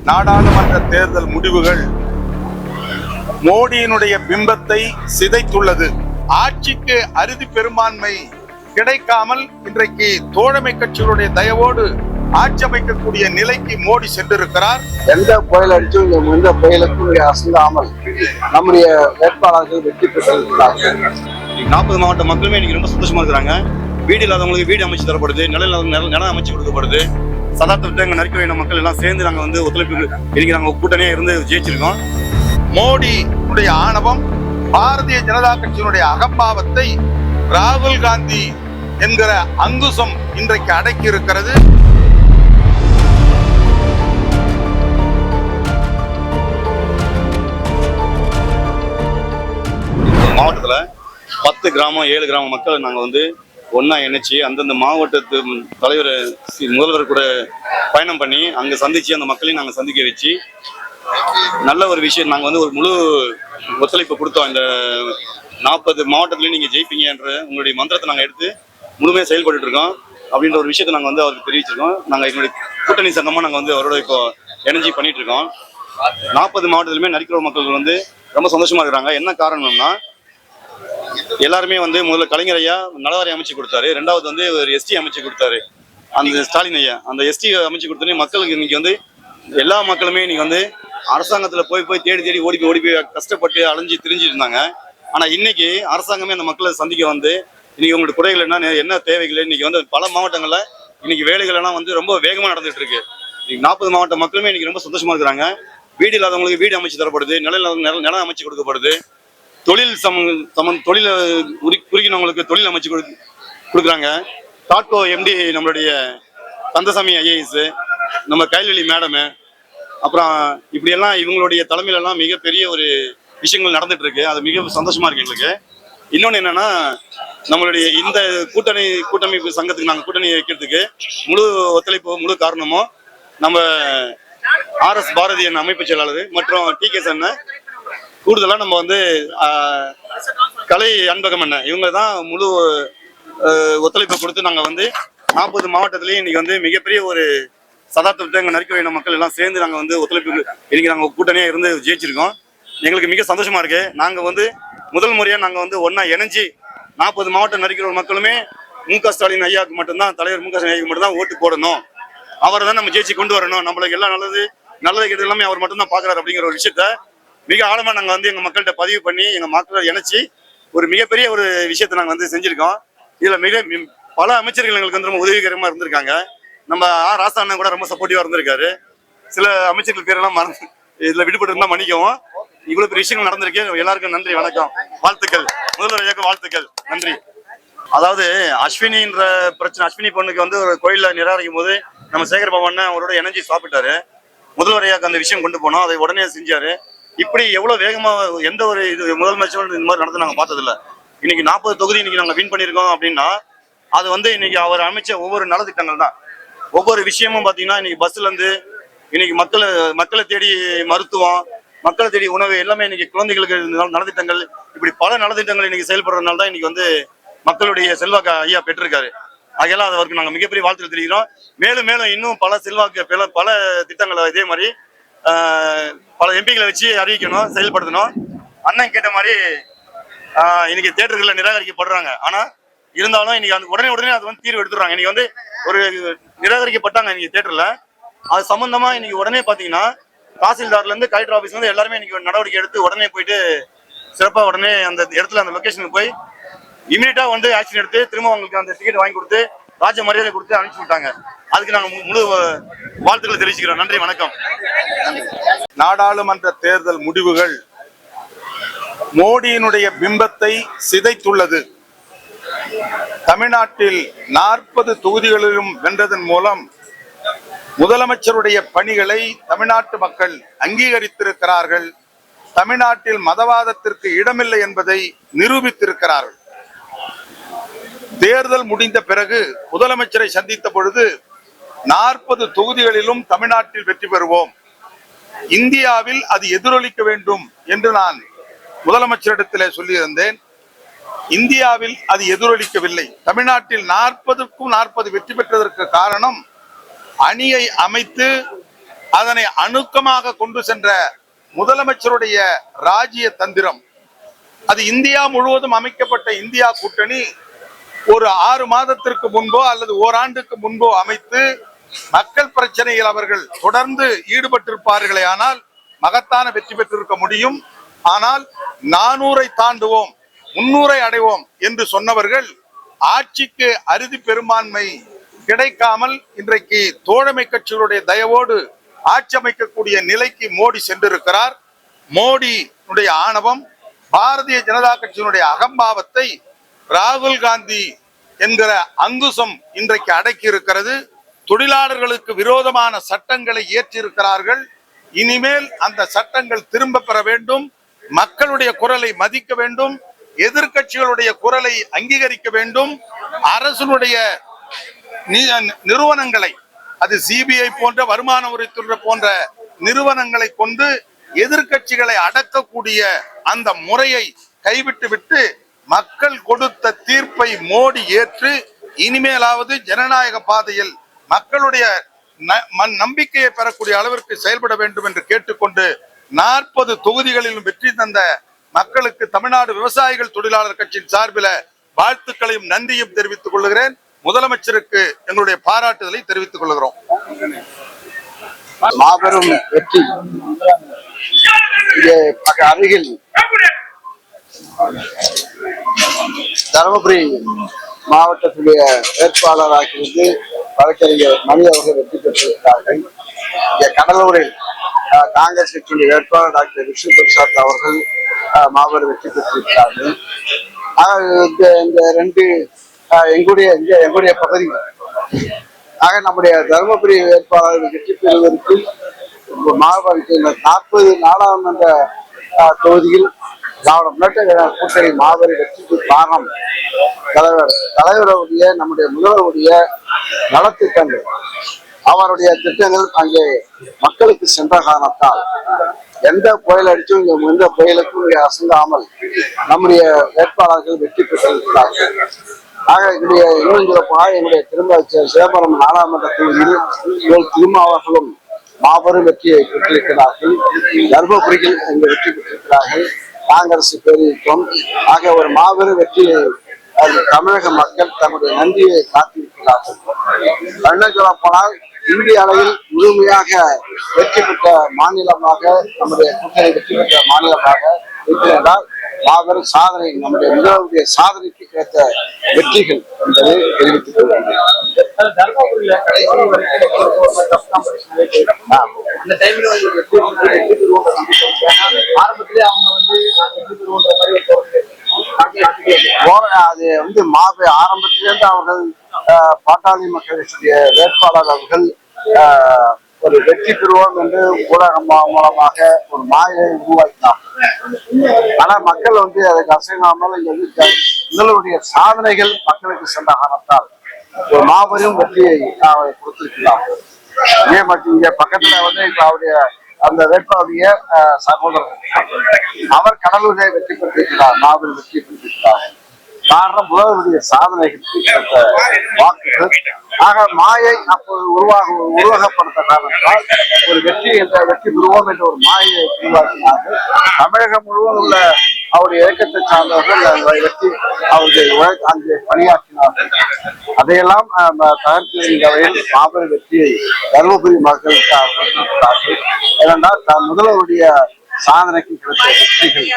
நாடாளுமன்ற தேர்தல் முடிவுகள் மோடியினுடைய பிம்பத்தை சிதைத்துள்ளது. ஆட்சிக்கு அறுதி பெரும்பான்மை கிடைக்காமல் இன்றைக்கு தோழமை கட்சிகளுடைய தயவோடு ஆட்சி அமைக்கக்கூடிய நிலைக்கு மோடி சென்றிருக்கிறார். எந்த புயல் அடிச்சும் எந்த புயலுக்கும் அசந்தாமல் நம்முடைய வேட்பாளர்கள் வெற்றி பெற்றிருக்கிறார்கள். 40 மாவட்ட மக்களுமே இன்னைக்கு ரொம்ப சந்தோஷமா இருக்கிறாங்க. வீடு இல்லாதவங்களுக்கு வீடு அமைச்சு தரப்படுது, நிலம் அமைச்சு கொடுக்கப்படுது. சதாப்த எங்க நரிக்க வேண்டிய மக்கள் எல்லாம் சேர்ந்து நாங்க ஒத்துழைப்பு இன்னைக்கு நாங்க கூட்டணியா இருந்து ஜெயிச்சிருக்கோம். மோடியுடைய ஆணவம், பாரதிய ஜனதா கட்சியினுடைய அகம்பாவத்தை ராகுல் காந்தி என்கிற அங்குசம் இன்றைக்கு அடக்கி இருக்கிறது. மாவட்டத்துல 10 கிராமம் 7 கிராம மக்கள் நாங்க ஒன்னா இணைச்சு அந்தந்த மாவட்டத்து தலைவர் முதல்வர் கூட பயணம் பண்ணி அங்க சந்திச்சு அந்த மக்களையும் நாங்க சந்திக்க வச்சு நல்ல ஒரு விஷயம் நாங்க ஒரு முழு ஒத்துழைப்பு கொடுத்தோம். இந்த 40 மாவட்டத்திலயும் நீங்க ஜெயிப்பீங்கன்ற உங்களுடைய மந்திரத்தை நாங்க எடுத்து முழுமையாக செயல்பட்டு இருக்கோம் அப்படின்ற ஒரு விஷயத்தை நாங்க அவருக்கு தெரிவிச்சிருக்கோம். நாங்க எங்களுடைய கூட்டணி சங்கமா நாங்க அவரோட இப்போ எனர்ஜி பண்ணிட்டு இருக்கோம். 40 மாவட்டத்திலுமே நரிக்கிற மக்கள் ரொம்ப சந்தோஷமா இருக்கிறாங்க. என்ன காரணம்னா எல்லாருமே முதல்ல கலைஞர் ஐயா நலவாரி அமைச்சு கொடுத்தாரு. ரெண்டாவது ஒரு எஸ்டி அமைச்சு கொடுத்தாரு அந்த ஸ்டாலின் ஐயா. அந்த எஸ்டி அமைச்சு கொடுத்தோன்னே மக்களுக்கு இன்னைக்கு எல்லா மக்களுமே இன்னைக்கு அரசாங்கத்துல போய் தேடி ஓடி போய் கஷ்டப்பட்டு அலைஞ்சு திரிஞ்சிட்டு இருந்தாங்க. ஆனா இன்னைக்கு அரசாங்கமே அந்த மக்களை சந்திக்க இன்னைக்கு உங்களோட குறைகள் என்ன தேவைகள் இன்னைக்கு பல மாவட்டங்கள்ல இன்னைக்கு வேலைகள் எல்லாம் ரொம்ப வேகமா நடந்துட்டு இருக்கு. இன்னைக்கு 40 மாவட்ட மக்களுமே இன்னைக்கு ரொம்ப சந்தோஷமா இருக்கிறாங்க. வீடு இல்லாதவங்களுக்கு வீடு அமைச்சு தரப்படுது, நிலம் அமைச்சு கொடுக்கப்படுது. தொழில் தொழில குறிக்கினவங்களுக்கு தொழில் அமைச்சு கொடுக்குறாங்க. டாட்கோ எம்டி நம்மளுடைய கந்தசாமி ஐஏஎஸ், நம்ம கைல்வெளி மேடம், அப்புறம் இப்படியெல்லாம் இவங்களுடைய தலைமையில எல்லாம் மிகப்பெரிய ஒரு விஷயங்கள் நடந்துட்டு இருக்கு. அது மிக சந்தோஷமா இருக்கு எங்களுக்கு. இன்னொன்னு என்னன்னா நம்மளுடைய இந்த கூட்டமைப்பு சங்கத்துக்கு நாங்கள் கூட்டணி வைக்கிறதுக்கு முழு ஒத்துழைப்பு முழு காரணமும் நம்ம RS பாரதி என் அமைப்பு செயலாளர் மற்றும் TK அண்ணன், கூடுதலா நம்ம கலை அன்பகம் அண்ணன், இவங்க தான் முழு ஒத்துழைப்பு கொடுத்து நாங்க 40 மாவட்டத்திலேயே இன்னைக்கு மிகப்பெரிய ஒரு சதாப்த எங்க நரிக்க வேண்டிய மக்கள் எல்லாம் சேர்ந்து நாங்க ஒத்துழைப்பு இன்னைக்கு நாங்க கூட்டணியா இருந்து ஜெயிச்சிருக்கோம். எங்களுக்கு மிக சந்தோஷமா இருக்கு. நாங்க முதல் முறையா நாங்க ஒன்னா இணைஞ்சு 40 மாவட்டம் நரிக்கிற மக்களுமே MK ஸ்டாலின் ஐயாவுக்கு மட்டும்தான், தலைவர் MK ஸ்டாலின் ஐயாவுக்கு மட்டும்தான் ஓட்டு போடணும், அவரை தான் நம்ம ஜெயிச்சு கொண்டு வரணும், நம்மளுக்கு எல்லாம் நல்லது கெட்டது எல்லாமே அவர் மட்டும் தான் பாக்குறாரு அப்படிங்கிற ஒரு விஷயத்த மிக ஆழமா நாங்க எங்க மக்கள்கிட்ட பதிவு பண்ணி எங்க மக்களை இணைச்சு ஒரு மிகப்பெரிய ஒரு விஷயத்த நாங்க செஞ்சிருக்கோம். இதுல பல அமைச்சர்கள் எங்களுக்கு ரொம்ப உதவிகரமா இருந்திருக்காங்க. நம்ம ராசா அண்ணன் கூட ரொம்ப சப்போர்ட்டிவா இருந்திருக்காரு. சில அமைச்சர்கள் பேரெல்லாம் இதுல விடுபட்டு இருந்தா மன்னிக்கவும். இவ்வளவு பெரிய விஷயங்கள் நடந்திருக்கு. எல்லாருக்கும் நன்றி, வணக்கம், வாழ்த்துக்கள். முதல்வர் ஐயாவுக்கு வாழ்த்துக்கள், நன்றி. அதாவது அஸ்வினின்ற பிரச்சனை, அஸ்வினி பொண்ணுக்கு ஒரு கோயில்ல நிராகரிக்கும் போது நம்ம சேகர் பாபு அவரோட எனர்ஜி சாப்பிட்டாரு. முதல்வர் ஐயாவுக்கு அந்த விஷயம் கொண்டு போனோம், அதை உடனே செஞ்சாரு. இப்படி எவ்வளவு வேகமா எந்த ஒரு இது முதலமைச்சர் இந்த மாதிரி நடந்து நாங்க பார்த்தது இல்ல. இன்னைக்கு 40 தொகுதி இன்னைக்கு நாங்க வின் பண்ணிருக்கோம் அப்படின்னா அது இன்னைக்கு அவர் அமைச்ச ஒவ்வொரு நலத்திட்டங்கள் தான். ஒவ்வொரு விஷயமும் பாத்தீங்கன்னா இன்னைக்கு பஸ்ல இருந்து இன்னைக்கு மக்களை தேடி மருத்துவம், மக்களை தேடி உணவு எல்லாமே இன்னைக்கு குழந்தைகளுக்கு நலத்திட்டங்கள், இப்படி பல நலத்திட்டங்கள் இன்னைக்கு செயல்படுறதுனால தான் இன்னைக்கு மக்களுடைய செல்வாக்கு ஐயா பெற்றிருக்காரு. ஆகையெல்லாம் அவருக்கு நாங்க மிகப்பெரிய வாழ்த்து தெரிவிக்கிறோம். மேலும் மேலும் இன்னும் பல செல்வாக்கு பல திட்டங்களை இதே மாதிரி பல எம்பிகளை வச்சு அறிவிக்கணும், செயல்படுத்தணும். அண்ணன் கேட்ட மாதிரி இன்னைக்கு தியேட்டர்கள்ல நிராகரிக்கப்படுறாங்க. ஆனா இருந்தாலும் இன்னைக்கு உடனே அது தீர்வு எடுத்துடுறாங்க. இன்னைக்கு ஒரு நிராகரிக்கப்பட்டாங்க இன்னைக்கு தியேட்டர்ல. அது சம்பந்தமா இன்னைக்கு உடனே பாத்தீங்கன்னா தாசில்தார்ல இருந்து கலெக்டர் ஆபீஸ்ல எல்லாருமே இன்னைக்கு நடவடிக்கை எடுத்து உடனே போயிட்டு சிறப்பா உடனே அந்த இடத்துல அந்த லொகேஷனுக்கு போய் இமீடியட்டா ஆக்ஷன் எடுத்து திரும்ப அவங்களுக்கு அந்த டிக்கெட் வாங்கி கொடுத்து ராஜ மரியாதை கொடுத்து அனுப்பிச்சு விட்டாங்க. அதுக்கு நாங்க முழு வாழ்த்துக்களை தெரிவிச்சுக்கிறோம். நன்றி, வணக்கம். நாடாளுமன்ற தேர்தல் முடிவுகள் மோடியினுடைய பிம்பத்தை சிதைத்துள்ளது. தமிழ்நாட்டில் 40 தொகுதிகளிலும் வென்றதன் மூலம் முதலமைச்சருடைய பணிகளை தமிழ்நாட்டு மக்கள் அங்கீகரித்திருக்கிறார்கள். தமிழ்நாட்டில் மதவாதத்திற்கு இடமில்லை என்பதை நிரூபித்திருக்கிறார்கள். தேர்தல் முடிந்த பிறகு முதலமைச்சரை சந்தித்த பொழுது 40 தொகுதிகளிலும் தமிழ்நாட்டில் வெற்றி பெறுவோம், இந்தியாவில் அது எதிரொலிக்க வேண்டும் என்று நான் முதலமைச்சரிடத்திலே சொல்லியிருந்தேன். இந்தியாவில் அது எதிரொலிக்கவில்லை. தமிழ்நாட்டில் 40க்கும் 40 வெற்றி பெற்றதற்கு காரணம் அணியை அமைத்து அதனை அணுக்கமாக கொண்டு சென்ற முதலமைச்சருடைய ராஜ்ய தந்திரம், அது இந்தியா முழுவதும் அமைக்கப்பட்ட இந்தியா கூட்டணி ஒரு 6 மாதத்திற்கு முன்போ அல்லது ஓராண்டுக்கு முன்போ அமைத்து மக்கள் பிரச்சனையில் அவர்கள் தொடர்ந்து ஈடுபட்டிருப்பார்களே ஆனால் மகத்தான வெற்றி பெற்றிருக்க முடியும். ஆனால் 400-ஐ தாண்டுவோம், 300-ஐ அடைவோம் என்று சொன்னவர்கள் ஆட்சிக்கு அறுதி பெரும்பான்மை கிடைக்காமல் இன்றைக்கு தோழமை கட்சிகளுடைய தயவோடு ஆட்சி அமைக்கக்கூடிய நிலைக்கு மோடி சென்றிருக்கிறார். மோடியுடைய ஆணவம், பாரதிய ஜனதா கட்சியினுடைய அகம்பாவத்தை ராகுல் காந்தி என்கிற அங்குசம் இன்றைக்கு அடக்கி இருக்கிறது. தொழிலாளர்களுக்கு விரோதமான சட்டங்களை ஏற்றிருக்கிறார்கள். இனிமேல் அந்த சட்டங்கள் திரும்ப பெற வேண்டும். மக்களுடைய குரலை மதிக்க வேண்டும். எதிர்கட்சிகளுடைய குரலை அங்கீகரிக்க வேண்டும். அரசுடைய நிறுவனங்களை, அது சிபிஐ போன்ற வருமான வரித்துறை போன்ற நிறுவனங்களை கொண்டு எதிர்கட்சிகளை அடக்கக்கூடிய அந்த முறையை கைவிட்டு விட்டு மக்கள் கொடுத்த தீர்ப்பை மோடி ஏற்று இனிமேலாவது ஜனநாயக பாதையில் மக்களுடைய நம்பிக்கையை பெறக்கூடிய அளவிற்கு செயல்பட வேண்டும் என்று கேட்டுக்கொண்டு 40 தொகுதிகளிலும் வெற்றி தந்த மக்களுக்கு தமிழ்நாடு விவசாயிகள் தொழிலாளர் கட்சியின் சார்பில் வாழ்த்துக்களையும் நன்றியும் தெரிவித்துக் கொள்கிறேன். முதலமைச்சருக்கு எங்களுடைய பாராட்டுதலை தெரிவித்துக் கொள்கிறோம். மாபெரும் வெற்றி. இங்கே அருகில் தருமபுரி மாவட்டத்துடைய வேட்பாளராக இருந்து வழக்கறிஞர் மணி அவர்கள் வெற்றி பெற்றிருக்கிறார்கள். இங்கே கடலூரில் காங்கிரஸ் கட்சியுடைய வேட்பாளர் டாக்டர் விஷ்ணு பிரசாத் அவர்கள் மாபெரும் வெற்றி பெற்றிருக்கிறார்கள். இந்த ரெண்டு எங்களுடைய பகுதி ஆக நம்முடைய தருமபுரி வேட்பாளர்கள் வெற்றி பெறுவதற்கு 40 நாடாளுமன்ற தொகுதியில் திராவிட முன்னேற்ற கூட்டணி மாபெரும் வெற்றிக்கு காரணம் தலைவருடைய நம்முடைய முதல்வருடைய நலத்திட்டங்கள், அவருடைய திட்டங்கள் அங்கே மக்களுக்கு சென்ற காரணத்தால் எந்த புயல் அடிச்சும் எந்த புயலுக்கும் இங்கே அசங்காமல் நம்முடைய வேட்பாளர்கள் வெற்றி பெற்றிருக்கிறார்கள். ஆக இன்னும் சொல்லப்போனால் என்னுடைய சிதம்பரம் நாடாளுமன்ற தொகுதியில் திருமாவர்களும் மாபெரும் வெற்றியை பெற்றிருக்கிறார்கள். தர்மபுரியில் இங்கு வெற்றி பெற்றிருக்கிறார்கள். காங்கிரஸ் பேரிக்கும் ஆக ஒரு மாபெரும் வெற்றியை தமிழக மக்கள் தன்னுடைய நன்றியை காத்திருக்கிறார்கள். என்ன சொல்லப்போனால் இந்திய அளவில் முழுமையாக வெற்றி பெற்ற மாநிலமாக நம்முடைய கூட்டணி வெற்றி பெற்ற மாநிலமாக இருக்கிறால் மாபெரும் சாதனை, நம்முடைய முதல்வருடைய சாதனைக்கு கிடைத்த வெற்றிகள் என்பதை தெரிவித்துக் கொள்கிறேன். அது ஆரம்பத்திலிருந்து அவர்கள் பாட்டாளி மக்கள் கட்சியுடைய வேட்பாளர் அவர்கள் ஒரு வெற்றி பெறுவோம் என்று ஊடகம் மூலமாக ஒரு மாயை உருவாக்கினார். ஆனா மக்கள் அதுக்கு அசையாமல் முதல்வருடைய சாதனைகள் மக்களுக்கு சென்ற காரணத்தால் ஒரு மாபெரும் வெற்றியை கொடுத்திருக்கிறார். இதே மட்டும் இங்க பக்கத்துல இப்ப அவருடைய அந்த வேட்பாளருடைய சகோதரர் அவர் கடலூரிலே வெற்றி பெற்றிருக்கிறார், மாபெரும் வெற்றி பெற்றிருக்கிறார். காரணம் முதல்வருடைய சாதனைகள் வாக்குகள். ஆக மாயை அப்போது உருவகப்படுத்த காரணத்தால் ஒரு வெற்றி பெறுவோம் என்ற ஒரு மாயை உருவாக்கினார்கள். தமிழகம் முழுவதும் உள்ள அவருடைய இயக்கத்தை சார்ந்தவர்கள் வெற்றி அவர்கள் அங்கே பணியாற்றினார்கள். அதையெல்லாம் தகர்த்து வகையில் மாபெரும் வெற்றியை தருமபுரி மக்களுக்கு கொடுத்திருக்கிறார்கள். ஏனென்றால் முதல்வருடைய சாதனைக்கு கிடைத்த வெற்றிகள்